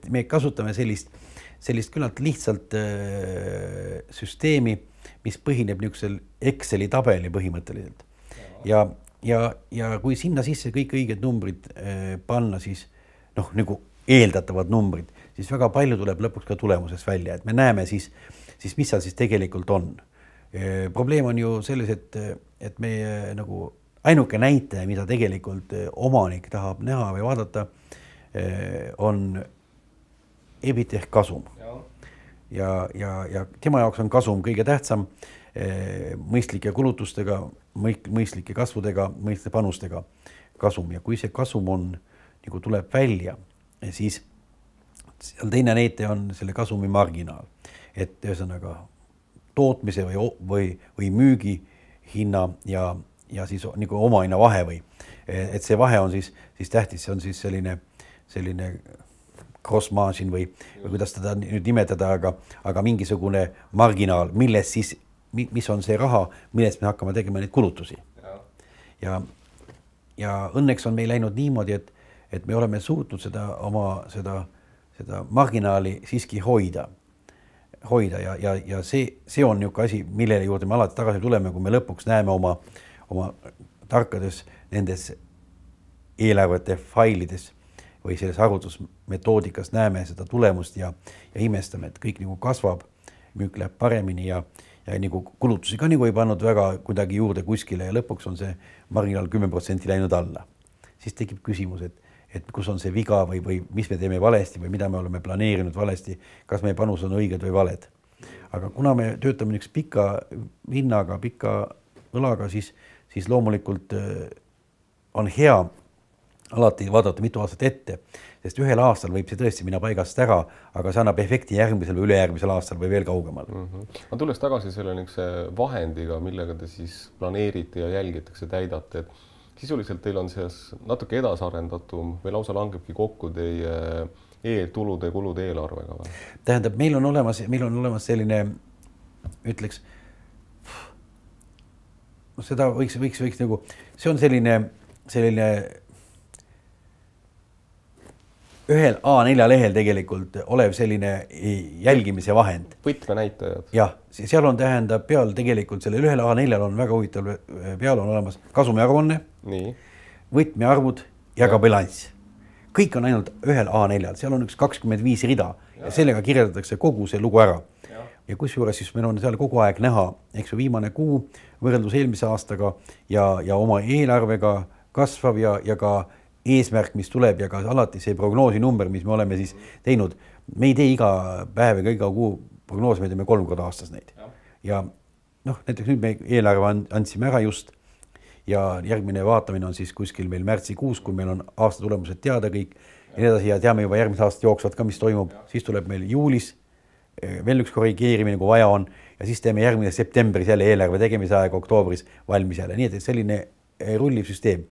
me kasutame sellist küllalt lihtsalt süsteemi, mis põhineb niisugusel Exceli tabeli põhimõtteliselt. Ja kui sinna sisse kõik õiged numbrid panna, siis nagu eeldatavad numbrid, siis väga palju tuleb lõpuks ka tulemuses välja, et me näeme siis mis seal siis tegelikult on. Probleem on ju selles, et meie nagu ainuke näitaja, mida tegelikult omanik tahab näha või vaadata, on EBIT ehk kasum. Ja tema jaoks on kasum kõige tähtsam mõistlike kulutustega, mõistlike kasvudega, mõistlike panustega kasum. Ja kui see kasum on, nagu tuleb välja, siis seal teine näite on selle kasumi marginaal. Et ühesõnaga tootmise või müügi hinna ja siis nagu omahinna vahe või. Et see vahe on siis tähtis, see on siis selline cross margin või kuidas teda nüüd nimetada, aga mingisugune marginaal, mis on see raha, millest me hakkame tegema neid kulutusi. Ja õnneks on meil läinud niimoodi, et me oleme suutnud seda marginaali siiski hoida ja see on niisugune asi, millele juurde me alati tagasi tuleme, kui me lõpuks näeme oma tarkades nendes eelarvete failides või selles arvutusmetoodikas näeme seda tulemust ja imestame, et kõik nagu kasvab, müük läheb paremini ja nagu kulutusi ka nagu ei pannud väga kuidagi juurde kuskile ja lõpuks on see marginaal 10% läinud alla. Siis tekib küsimus, et kus on see viga või mis me teeme valesti või mida me oleme planeerinud valesti, kas meie panus on õiged või valed. Aga kuna me töötame niisuguse pika hinnaga, pika õlaga, siis loomulikult on hea alati vaadata mitu aastat ette, sest ühel aastal võib see tõesti minna paigast ära, aga see annab efekti järgmisel või ülejärgmisel aastal või veel kaugemal. Ma tulles tagasi selle niisuguse vahendiga, millega te siis planeerite ja jälgitakse, täidate, et sisuliselt teil on see natuke edasarendatum või lausa langebki kokku teie tulude ja kulude eelarvega või? Tähendab, meil on olemas selline, ütleks, seda võiks nagu, see on selline ühel A4 lehel tegelikult olev selline jälgimise vahend. Võtmenäitajad. Jah, seal on tähendab peal tegelikult sellel ühel A4 on väga huvitav, peal on olemas kasumiaruanne, võtmearvud ja ka bilanss. Kõik on ainult ühel A4, seal on üks 25 rida ja sellega kirjeldatakse kogu see lugu ära. Ja kusjuures siis meil on seal kogu aeg näha, eks ju viimane kuu võrreldus eelmise aastaga ja oma eelarvega kasvav ja ka eesmärk, mis tuleb ja ka alati see prognoosi number, mis me oleme siis teinud. Me ei tee iga päev ega iga kuu prognoosi, me teeme 3 korda aastas neid. Ja näiteks nüüd me eelarve andsime ära just ja järgmine vaatamine on siis kuskil meil märtsikuus, kui meil on aasta tulemused teada kõik ja nii edasi ja teame juba järgmise aasta jooksvat ka, mis toimub. Siis tuleb meil juulis veel üks korrigeerimine, kui vaja on ja siis teeme järgmine septembris jälle eelarve tegemise aega, oktoobris valmis jälle. Nii et selline rulliv süsteem.